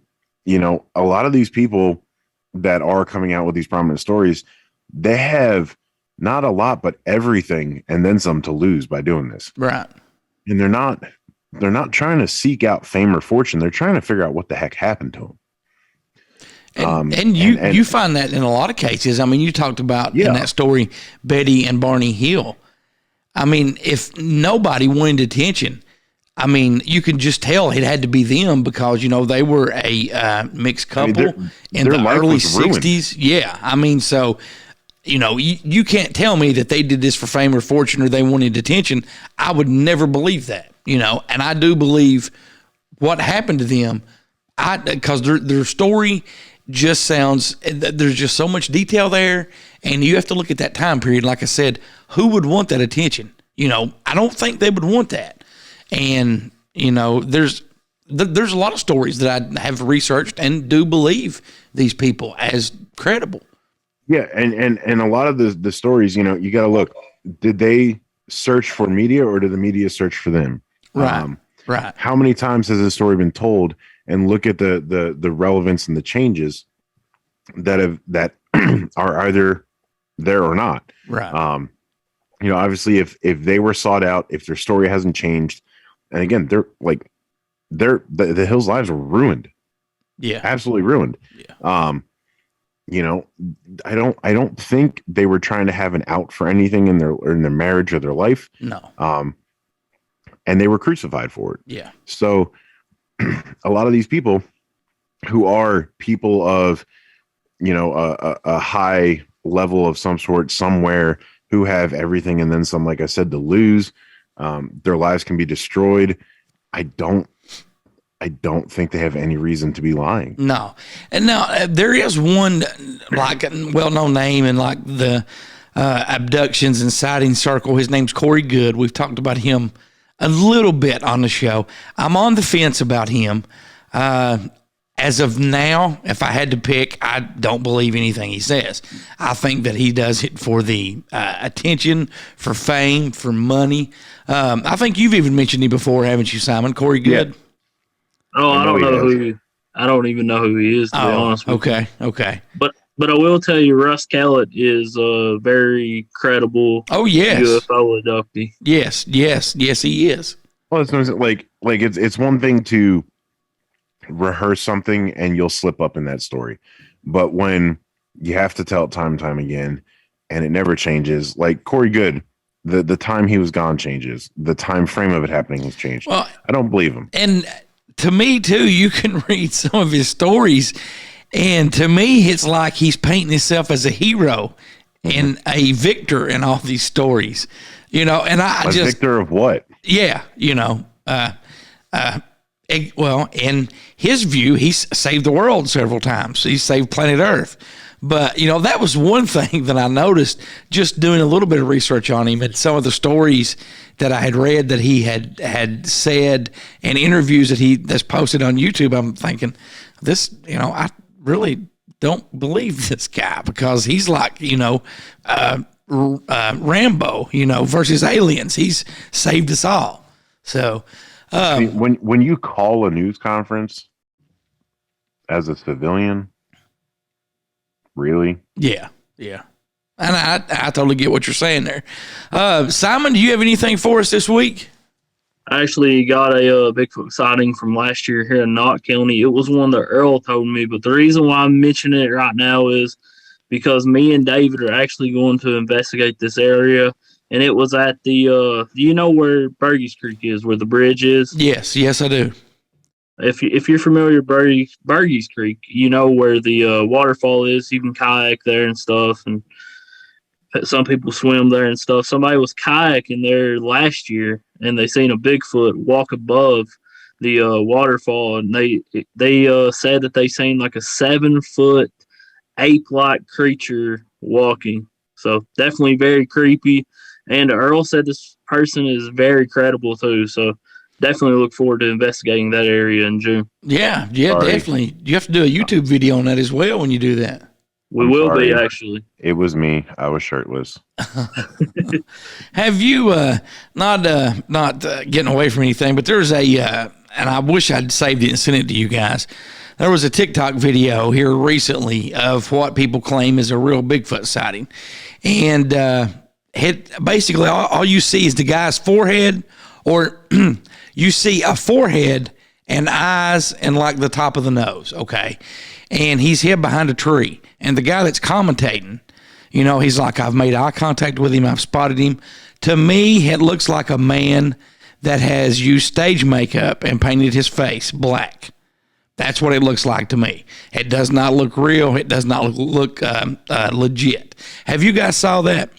lot of these people that are coming out with these prominent stories, they have not a lot, but everything and then some to lose by doing this. Right. And they're not trying to seek out fame or fortune. They're trying to figure out what the heck happened to them. And you find that in a lot of cases. I mean, you talked about in that story, Betty and Barney Hill. I mean, if nobody wanted attention, I mean, you can just tell it had to be them because, they were a mixed couple in the early 60s. Yeah. I mean, so, you can't tell me that they did this for fame or fortune or they wanted attention. I would never believe that, and I do believe what happened to them, because their story just sounds, there's just so much detail there, and you have to look at that time period. Like I said, who would want that attention? I don't think they would want that. And, there's a lot of stories that I have researched and do believe these people as credible. Yeah. And a lot of the stories, you got to look, did they search for media or did the media search for them? Right. Right. How many times has this story been told? And look at the relevance and the changes that are either there or not. Right. Obviously if they were sought out, if their story hasn't changed, and again, the Hills' lives were ruined. Yeah. Absolutely ruined. Yeah. I don't think they were trying to have an out for anything in their marriage or their life. No. And they were crucified for it. Yeah. So a lot of these people who are people of, a high level of some sort somewhere, who have everything and then some, like I said, to lose, their lives can be destroyed. I don't think they have any reason to be lying. No. And now there is one like well-known name in like the abductions and sighting circle. His name's Corey Good. We've talked about him a little bit on the show. I'm on the fence about him. As of now, if I had to pick, I don't believe anything he says. I think that he does it for the attention, for fame, for money. I think you've even mentioned him before, haven't you, Simon? Corey Good? Yeah. Oh, I don't know I don't even know who he is, to be honest with you. Okay. But I will tell you, Russ Kellett is a very credible UFO abductee. Yes, he is. Well, it's like it's one thing to rehearse something and you'll slip up in that story, but when you have to tell it time and time again, and it never changes, like Corey Good, the time he was gone changes, the time frame of it happening has changed. Well, I don't believe him. And to me too, you can read some of his stories, and to me, it's like he's painting himself as a hero and a victor in all these stories, you know. And I just victor of what? Yeah, you know. Well, in his view, he's saved the world several times. He's saved planet Earth. But, you know, that was one thing that I noticed just doing a little bit of research on him and some of the stories that I had read that he had said and interviews that's posted on YouTube. I'm thinking, this, you know, I really don't believe this guy, because he's like, you know, Rambo, you know, versus aliens. He's saved us all. So when you call a news conference as a civilian, really? Yeah. And I totally get what you're saying there. Simon, do you have anything for us this week? I actually got a Bigfoot sighting from last year here in Knott County. It was one that Earl told me, but the reason why I'm mentioning it right now is because me and David are actually going to investigate this area. And it was at the, do you know where Burgess Creek is, where the bridge is? Yes, I do. If you're familiar with Burgess Creek, you know where the waterfall is. You can kayak there and stuff, and some people swim there and stuff. Somebody was kayaking there last year, and they seen a Bigfoot walk above the waterfall, and they said that they seen like a 7-foot ape-like creature walking. So definitely very creepy. And Earl said this person is very credible too. So definitely look forward to investigating that area in June. Yeah, definitely. You have to do a YouTube video on that as well when you do that. We will be, actually. It was me. I was shirtless. Have you, not getting away from anything, but there's and I wish I'd saved it and sent it to you guys. There was a TikTok video here recently of what people claim is a real Bigfoot sighting. And basically all you see is the guy's forehead, or you see a forehead and eyes and like the top of the nose, okay? And he's hid behind a tree. And the guy that's commentating, you know, he's like, I've made eye contact with him, I've spotted him. To me, it looks like a man that has used stage makeup and painted his face black. That's what it looks like to me. It does not look real. It does not look legit. Have you guys saw that?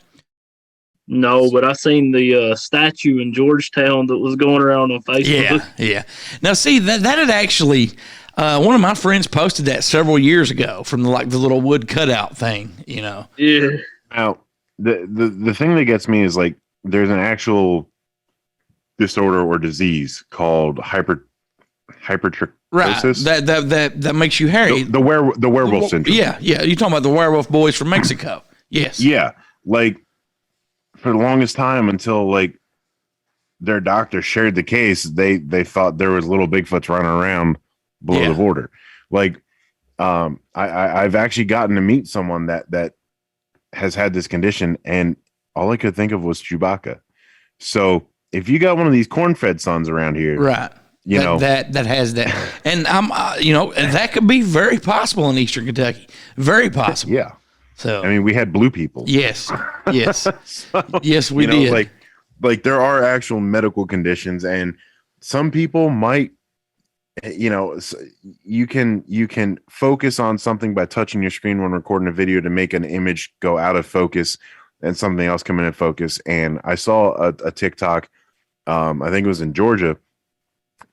No, but I seen the statue in Georgetown that was going around on Facebook. Yeah. Now, see, that had actually, one of my friends posted that several years ago from the little wood cutout thing, you know. Yeah. Now, the thing that gets me is like there's an actual disorder or disease called hypertrichosis. Right. That makes you hairy. The werewolf syndrome. Yeah. You're talking about the werewolf boys from Mexico. Yes. Yeah. Like, for the longest time, until like their doctor shared the case, they thought there was little Bigfoots running around below the border. Like, I've actually gotten to meet someone that has had this condition, and all I could think of was Chewbacca. So if you got one of these corn-fed sons around here, right, you know that has that, and I'm that could be very possible in Eastern Kentucky, very possible. Yeah. So I mean, we had blue people. Yes. So, yes, we did. Like there are actual medical conditions, and some people might, you can focus on something by touching your screen when recording a video to make an image go out of focus and something else come in focus. And I saw a TikTok, I think it was in Georgia,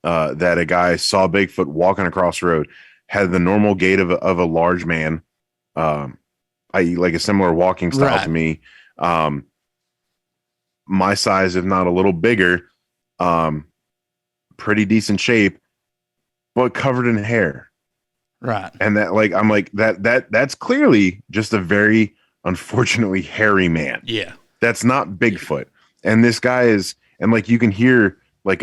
that a guy saw Bigfoot walking across the road, had the normal gait of a large man, i.e. like a similar walking style to me, my size, if not a little bigger, pretty decent shape, but covered in hair. Right. And that, like, I'm like, that's clearly just a very unfortunately hairy man. Yeah. That's not Bigfoot. And this guy is, and like, you can hear like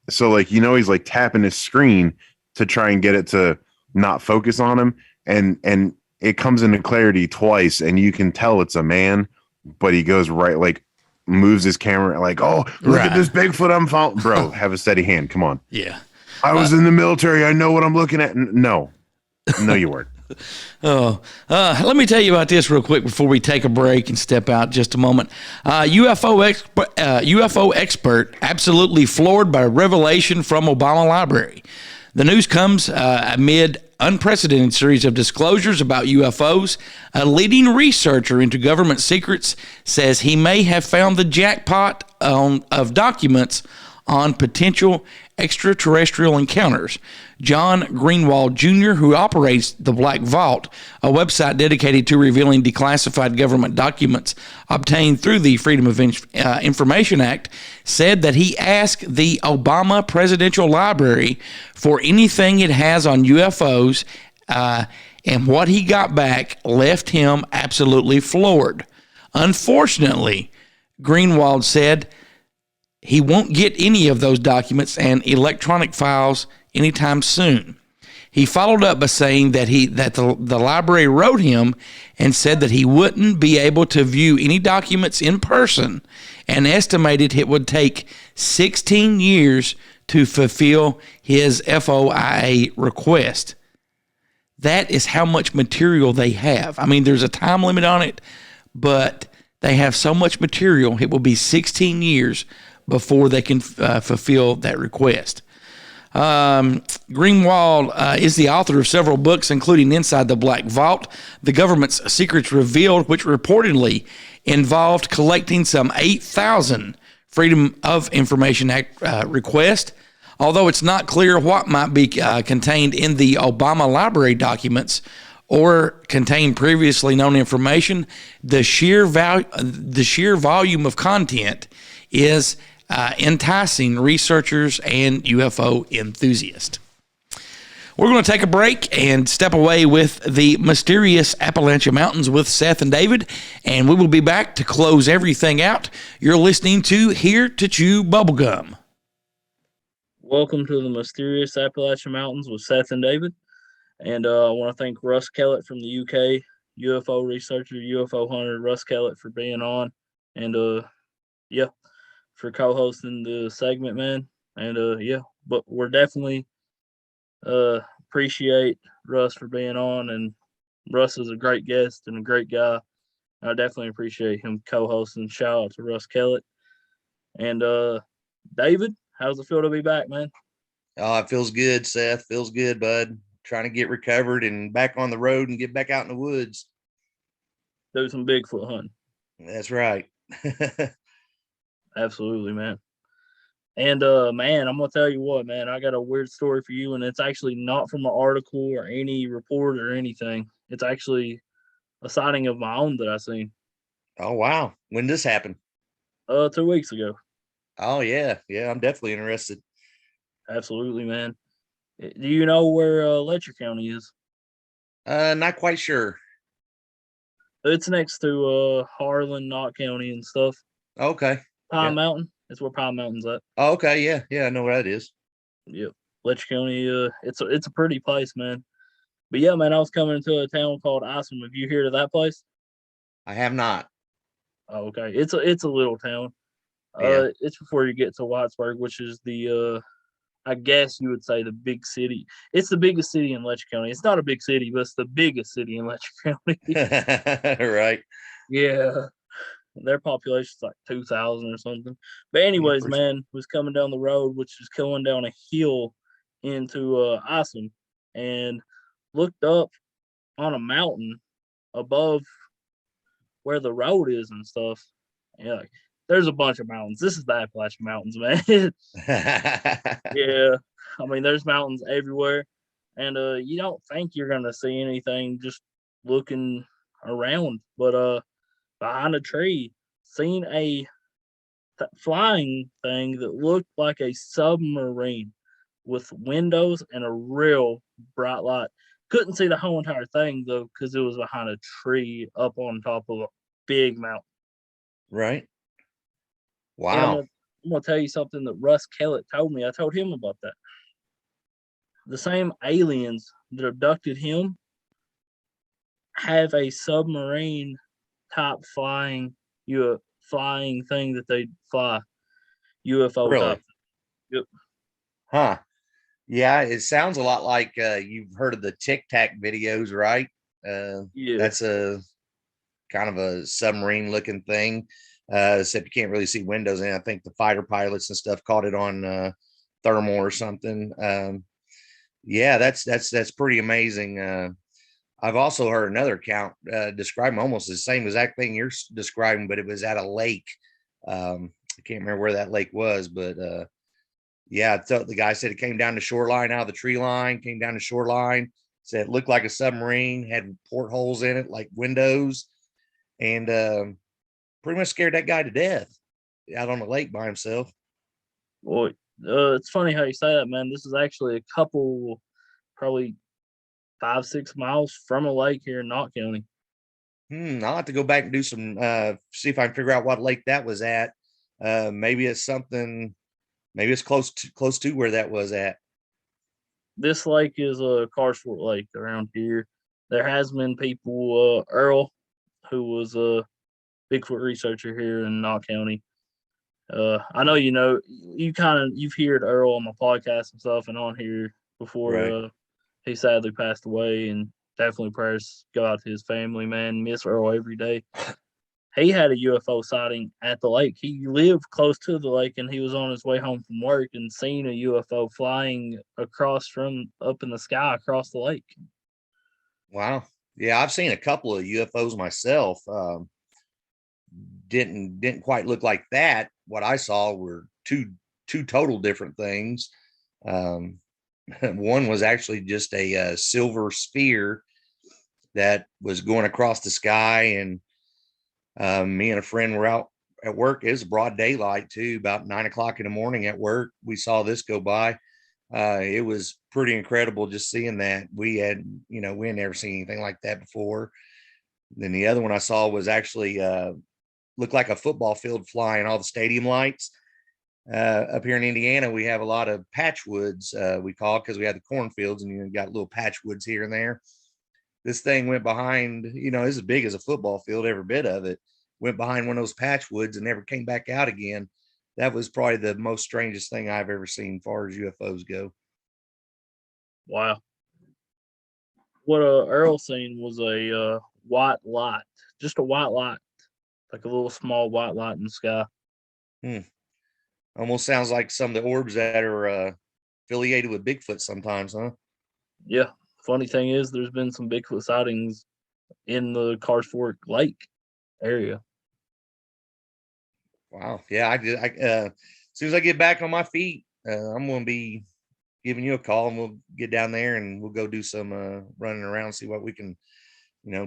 So like, he's like tapping his screen to try and get it to not focus on him. And it comes into clarity twice, and you can tell it's a man, but he goes right, like moves his camera like, oh, look at this Bigfoot I'm following. Bro, have a steady hand. Come on. Yeah. I was in the military. I know what I'm looking at. No, you weren't. Let me tell you about this real quick before we take a break and step out just a moment. UFO expert absolutely floored by revelation from Obama Library. The news comes amid unprecedented series of disclosures about UFOs. A leading researcher into government secrets says he may have found the jackpot of documents on potential extraterrestrial encounters. John Greenwald Jr., who operates the Black Vault, a website dedicated to revealing declassified government documents obtained through the Freedom of Information Act, said that he asked the Obama Presidential Library for anything it has on UFOs, and what he got back left him absolutely floored. Unfortunately, Greenwald said he won't get any of those documents and electronic files anytime soon. He followed up by saying that the library wrote him and said that he wouldn't be able to view any documents in person, and estimated it would take 16 years to fulfill his FOIA request. That is how much material they have. I mean, there's a time limit on it, but they have so much material, it will be 16 years before they can fulfill that request. Greenwald is the author of several books, including Inside the Black Vault, The Government's Secrets Revealed, which reportedly involved collecting some 8,000 Freedom of Information Act requests. Although it's not clear what might be contained in the Obama Library documents or contain previously known information, the sheer volume of content is enticing researchers and UFO enthusiasts. We're going to take a break and step away with the mysterious Appalachian Mountains with Seth and David, and we will be back to close everything out. You're listening to Here to Chew Bubblegum. Welcome to the mysterious Appalachian Mountains with Seth and David, and I want to thank Russ Kellett from the UK, UFO researcher, UFO hunter, Russ Kellett, for being on, and for co-hosting the segment, man. And but we're definitely appreciate Russ for being on, and Russ is a great guest and a great guy. I definitely appreciate him co-hosting. Shout out to Russ Kellett. And David, how's it feel to be back, man? Oh, it feels good, Seth. Feels good, bud. Trying to get recovered and back on the road and get back out in the woods. Do some Bigfoot hunting. That's right. Absolutely, man. And man, I'm gonna tell you what, man, I got a weird story for you, and it's actually not from an article or any report or anything. It's actually a sighting of my own that I seen. Oh wow. When did this happen? 2 weeks ago. Oh yeah. I'm definitely interested. Absolutely, man. Do you know where Letcher County is? Not quite sure. It's next to Harlan, Knott County and stuff. Okay. Pine Mountain. That's where Pine Mountain's at. Oh, okay. Yeah, I know where that is. Yep. Letcher County, it's a pretty place, man. But yeah, man, I was coming into a town called Isom. Have you heard of that place? I have not. Oh, okay. It's a little town. Yeah. It's before you get to Whitesburg, which is the I guess you would say the big city. It's the biggest city in Letcher County. It's not a big city, but it's the biggest city in Letcher County. Right. Yeah. Their population's like 2,000 or something. But anyways, man, was coming down the road, which was going down a hill into Isom, and looked up on a mountain above where the road is and stuff. And like, there's a bunch of mountains. This is the Appalachian Mountains, man. Yeah. I mean, there's mountains everywhere. And you don't think you're gonna see anything just looking around. But behind a tree, seen a flying thing that looked like a submarine with windows and a real bright light. Couldn't see the whole entire thing though, because it was behind a tree up on top of a big mountain. Right. Wow. I'm gonna tell you something that Russ Kellett told me. I told him about that. The same aliens that abducted him have a submarine type flying thing that they fly, UFO Really? type. Yep. Huh. Yeah, it sounds a lot like you've heard of the Tic Tac videos, right? Yeah. That's a kind of a submarine looking thing. Except you can't really see windows in it. I think the fighter pilots and stuff caught it on thermal or something. Yeah, that's pretty amazing. I've also heard another account describing almost the same exact thing you're describing, but it was at a lake. I can't remember where that lake was, but yeah, the guy said it came down the shoreline out of the tree line, came down the shoreline, said it looked like a submarine, had portholes in it like windows, and pretty much scared that guy to death out on the lake by himself. Boy, it's funny how you say that, man. This is actually a couple, probably 5-6 miles from a lake here in Knott County. I'll have to go back and do some see if I can figure out what lake that was at. Maybe it's something, maybe it's close to where that was at. This lake is a Carrsford Lake around here. There has been people, Earl, who was a Bigfoot researcher here in Knott County. I know you've heard Earl on my podcast and stuff and on here before. Right. He sadly passed away, and definitely prayers go out to his family, man. Miss Earl every day. He had a UFO sighting at the lake. He lived close to the lake, and he was on his way home from work and seen a UFO flying across from up in the sky across the lake. Wow. Yeah, I've seen a couple of UFOs myself. Didn't quite look like that. What I saw were two total different things. One was actually just a silver sphere that was going across the sky, and me and a friend were out at work. It was broad daylight too, about 9 o'clock in the morning at work. We saw this go by. It was pretty incredible just seeing that. We had never seen anything like that before. Then the other one I saw was actually looked like a football field flying, all the stadium lights. Up here in Indiana, we have a lot of patchwoods, we call it, because we have the cornfields, and you got little patchwoods here and there. This thing went behind, it's as big as a football field, every bit of it. Went behind one of those patchwoods and never came back out again. That was probably the most strangest thing I've ever seen as far as UFOs go. Wow. What Earl seen was a white light, just a white light, like a little small white light in the sky. Almost sounds like some of the orbs that are affiliated with Bigfoot sometimes, huh? Yeah. Funny thing is, there's been some Bigfoot sightings in the Carrsford Lake area. Wow. Yeah, as soon as I get back on my feet, I'm going to be giving you a call, and we'll get down there and we'll go do some running around, see what we can,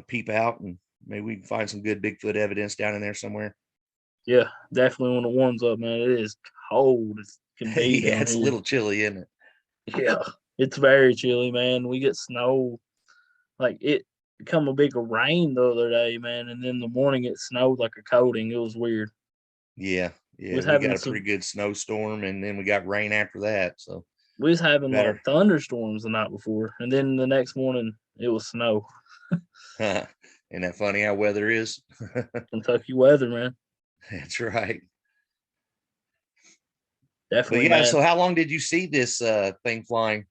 peep out, and maybe we can find some good Bigfoot evidence down in there somewhere. Yeah, definitely when it warms up, man. It is cold. It can be. Yeah, it's a little chilly, isn't it? Yeah, it's very chilly, man. We get snow. Like, it become a big rain the other day, man, and then in the morning it snowed like a coating. It was weird. Yeah, we got a pretty good snowstorm, and then we got rain after that. So we was having like thunderstorms the night before, and then the next morning it was snow. Isn't that funny how weather is? Kentucky weather, man. That's right. Definitely. But yeah, so how long did you see this thing flying?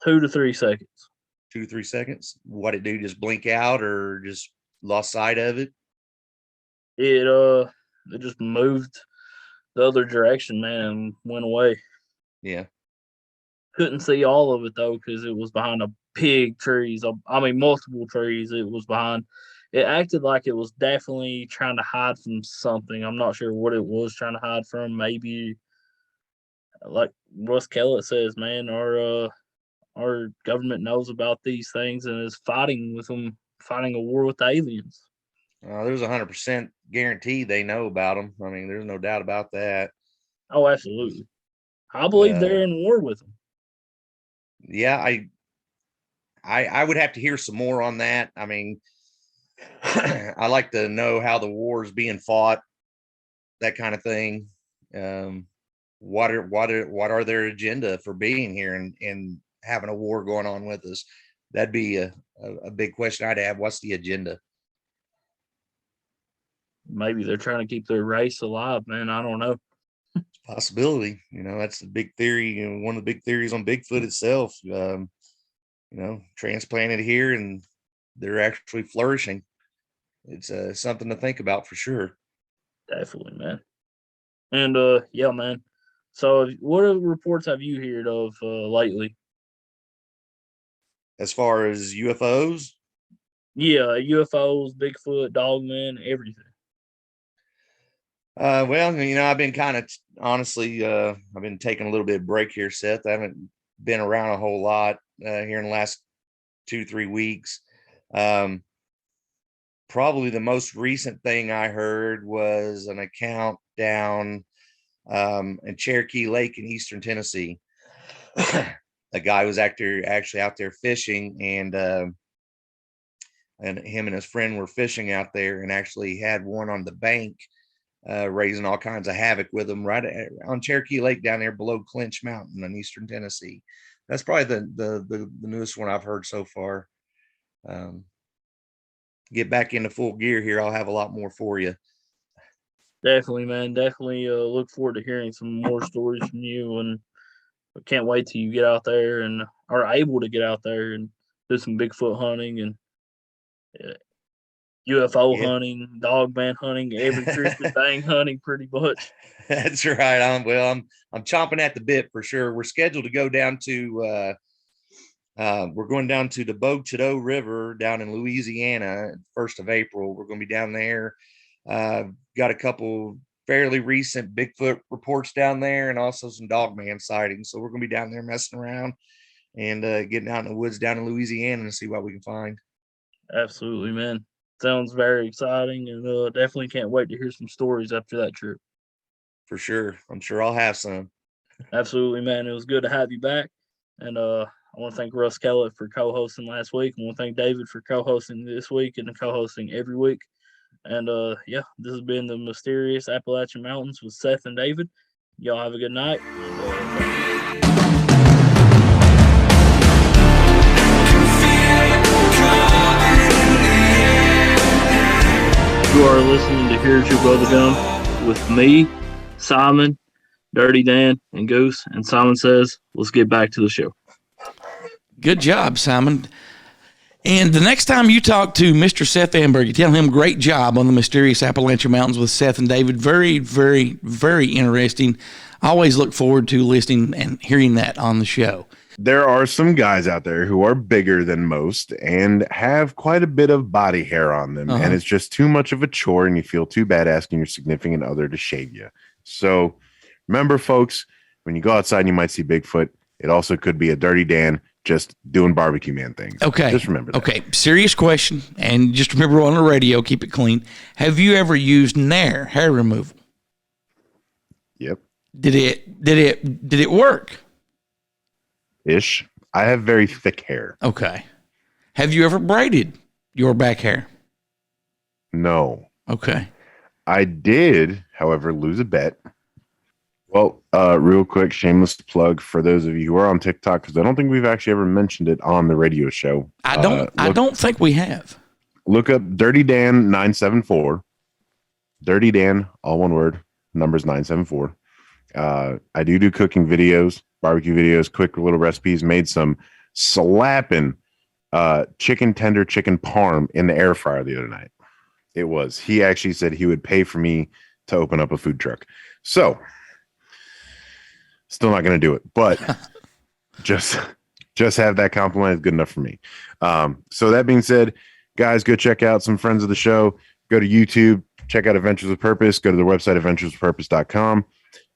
2 to 3 seconds. 2 to 3 seconds? What it do? Just blink out, or just lost sight of it? It just moved the other direction, man, and went away. Yeah. Couldn't see all of it though, because it was behind a big trees. I mean, multiple trees. It was behind. It acted like it was definitely trying to hide from something. I'm not sure what it was trying to hide from. Maybe, like Russ Kellett says, man, our government knows about these things and is fighting with them, fighting a war with the aliens. There's 100% guarantee they know about them. I mean, there's no doubt about that. Oh, absolutely. I believe they're in war with them. Yeah, I would have to hear some more on that. I mean, I like to know how the war is being fought, that kind of thing. what are their agenda for being here and having a war going on with us? That'd be a big question I'd have. What's the agenda? Maybe they're trying to keep their race alive, man. I don't know. Possibility. That's the big theory. One of the big theories on Bigfoot itself. Transplanted here and they're actually flourishing. It's something to think about for sure. Definitely, man. And yeah, man. So what reports have you heard of lately? As far as UFOs? Yeah, UFOs, Bigfoot, Dogman, everything. Well, I've been kind of honestly, I've been taking a little bit of break here, Seth. I haven't been around a whole lot here in the last 2-3 weeks. Probably the most recent thing I heard was an account down in Cherokee Lake in eastern Tennessee. A guy was actually out there fishing, and him and his friend were fishing out there and actually had one on the bank raising all kinds of havoc with them right on Cherokee Lake down there below Clinch Mountain in eastern Tennessee. That's probably the newest one I've heard so far. Get back into full gear here. I'll have a lot more for you. Definitely, man. Definitely look forward to hearing some more stories from you, and I can't wait till you get out there and are able to get out there and do some Bigfoot hunting and UFO hunting, dogman hunting, every Christmas thing hunting, pretty much. That's right. I'm chomping at the bit for sure. We're scheduled to go down to we're going down to the Bogue Chitto River down in Louisiana, 1st of April. We're going to be down there. Got a couple fairly recent Bigfoot reports down there and also some dogman sightings. So we're going to be down there messing around and getting out in the woods down in Louisiana and see what we can find. Absolutely, man. Sounds very exciting, and definitely can't wait to hear some stories after that trip. For sure. I'm sure I'll have some. Absolutely, man. It was good to have you back. And I want to thank Russ Kellett for co-hosting last week. I want to thank David for co-hosting this week and co-hosting every week. And yeah, this has been the Mysterious Appalachian Mountains with Seth and David. Y'all have a good night. You are listening to Here's Your Bubblegum with me, Simon, Dirty Dan, and Goose. And Simon says, let's get back to the show. Good job, Simon. And the next time you talk to Mr. Seth Amberg, you tell him great job on the Mysterious Appalachian Mountains with Seth and David. Very, very, very interesting. I always look forward to listening and hearing that on the show. There are some guys out there who are bigger than most and have quite a bit of body hair on them. And it's just too much of a chore and you feel too bad asking your significant other to shave you. So remember, folks, when you go outside and you might see Bigfoot, it also could be a Dirty Dan just doing barbecue man things. Okay. Just remember that. Okay. Serious question. And just remember on the radio, keep it clean. Have you ever used Nair hair removal? Yep. Did it work? Ish. I have very thick hair. Okay. Have you ever braided your back hair? No. Okay. I did, however, lose a bet. Well, real quick, shameless plug for those of you who are on TikTok, because I don't think we've actually ever mentioned it on the radio show. I don't think we have. Look up Dirty Dan 974. Dirty Dan, all one word, numbers 974. I do cooking videos, barbecue videos, quick little recipes. Made some slapping chicken tender chicken parm in the air fryer the other night. He actually said he would pay for me to open up a food truck. So still not going to do it, but just have that compliment is good enough for me. So that being said, guys, go check out some friends of the show. Go to YouTube, check out Adventures with Purpose. Go to their website, adventureswithpurpose.com.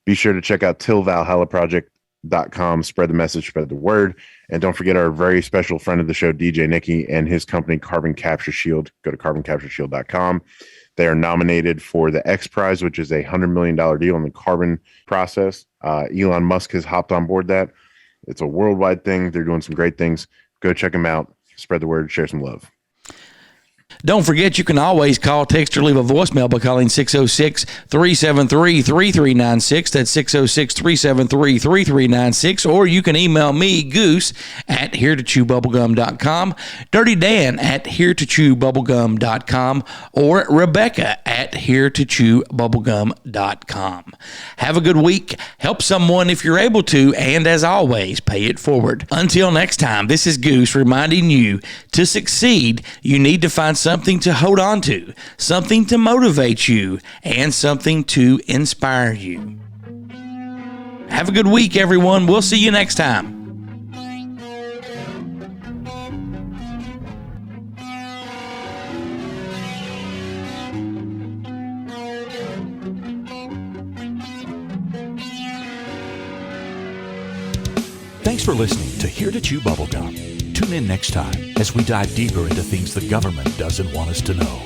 Be sure to check out tillvalhallaproject.com. Spread the message, spread the word. And don't forget our very special friend of the show, DJ Nicky, and his company, Carbon Capture Shield. Go to carboncaptureshield.com. They are nominated for the X Prize, which is a $100 million deal in the carbon process. Elon Musk has hopped on board that. It's a worldwide thing. They're doing some great things. Go check them out. Spread the word. Share some love. Don't forget, you can always call, text, or leave a voicemail by calling 606-373-3396. That's 606-373-3396. Or you can email me, Goose, at heretochewbubblegum.com, Dirty Dan at heretochewbubblegum.com, or Rebecca at heretochewbubblegum.com. Have a good week. Help someone if you're able to, and as always, pay it forward. Until next time, this is Goose reminding you, to succeed, you need to find something to hold on to, something to motivate you, and something to inspire you. Have a good week, everyone. We'll see you next time. Thanks for listening to Here to Chew Bubblegum. Tune in next time as we dive deeper into things the government doesn't want us to know.